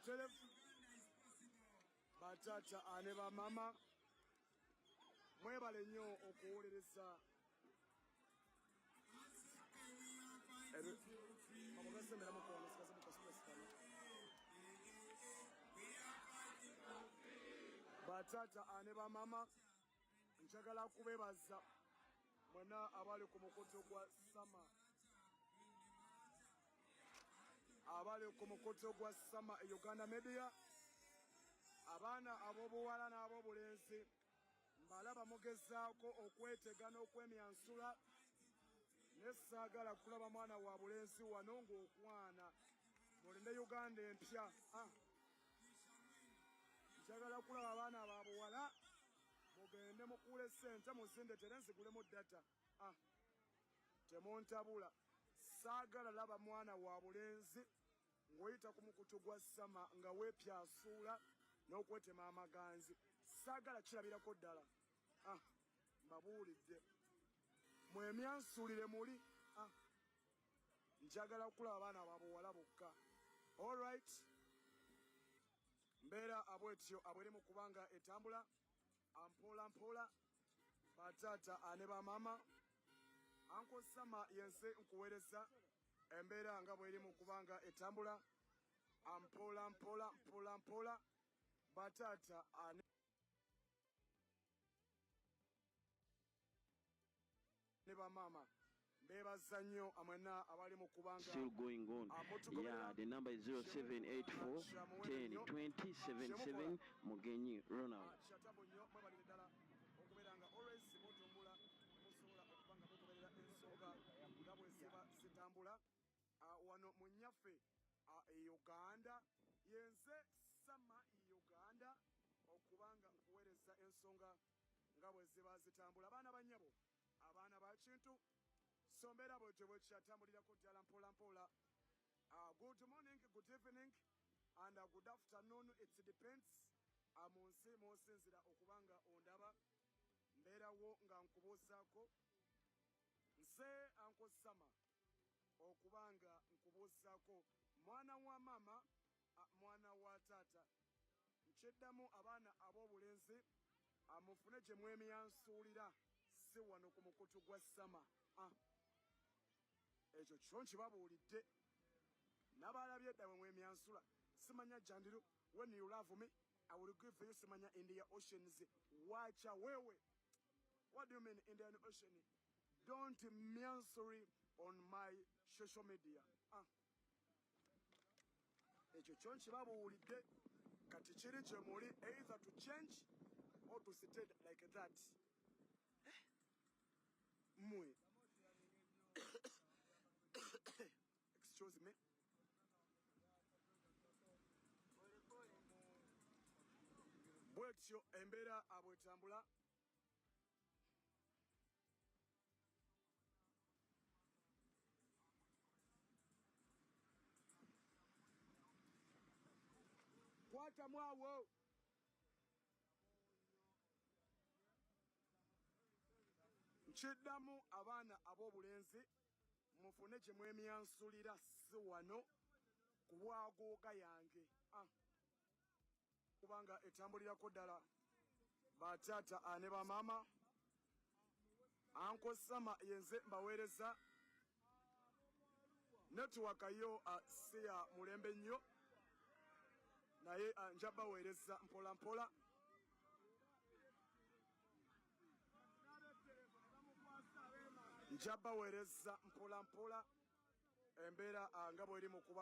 mutelefu batata ane bamama mwebale nnyo okuwolereza batata ane bamama njagala kubebaza mwena abali ku mukoto gwa sama abali ku mukoto gwa sama e Uganda media abaana ab'obuwala n'ab'obulenzi mbalaba mugezaako okwetega n'okwemyansula nesaagala kulaba mwana wa bulenzi wano ng'okwana mulinde Uganda empya njagala kulaba abaana ababuwala mugende mukuule sente muzindetere nzigulemu data temuntabula saagala laba mwana wa bulenzi ng'oyita ku mukutu gwa sama nga weepyasuula n'okwetema amaganzi saagala kirabirako ddala mbabuulidde mwemyansuulire muli njagala kulaba abaana ababuwala bokka allright mbeera abwetyo abwerimu kubanga etambula ampola mpola batata ane bamama anko sama yense nkuweereza embeera nga bwerimu kubanga etambula ampola mpola mpola mpola batata ane bamama bebaza nnyo amwena abali mu kubanga still going on. Yeah, the number is 0784 10 20 77 Mugenyi Ronald. okubeeranga always mutumbula musobola okubanga mugoberera ensonga nga bwe ziba zitambula wano mu nnyaffe e Uganda yenze sama e Uganda okubanga nkuweereza ensonga nga bwe ziba zitambula abaana bannyabo abaana ba kintu so mbeera bwetyo bwe kyatambulirako ddala mpola mpola good morning, good evening and good afternoon, it depends mu nsi mw'osinzira okubanga ondaba mbeerawo nga nkubuuzaako nse anko sama okubanga nkubuuzaako mwana wa mama mwana wa taata nkyeddamu abaana ab'obulenzi mufune gye mwemyansuulira si wano ku mukutu gwa sama ekyo kyo nkibabuulidde nabalabye dda bwe mwemyansula simanya jandiru when you love me I will give you simanya India Oceans wacha wewe. What do you mean Indian Ocean? Don't myansuri on my social media. Ekyo kyo nkibabuulidde kati kiri kye muli either to change or to stay like that. Mwe excuse me. Bwetyo embeera abwetambula kwatamu awo nkiddamu abaana ab'obulenzi mufune gye mwemyansulira si wano ku bwagooga yange kubanga etambulirako ddala batata ane bamama anko sama yenze mbaweereza netiwaka yo si ya mulembe nnyo naye nja baweereza mpola mpola nja baweereza mpola mpola embeera nga bw'eri mu kuba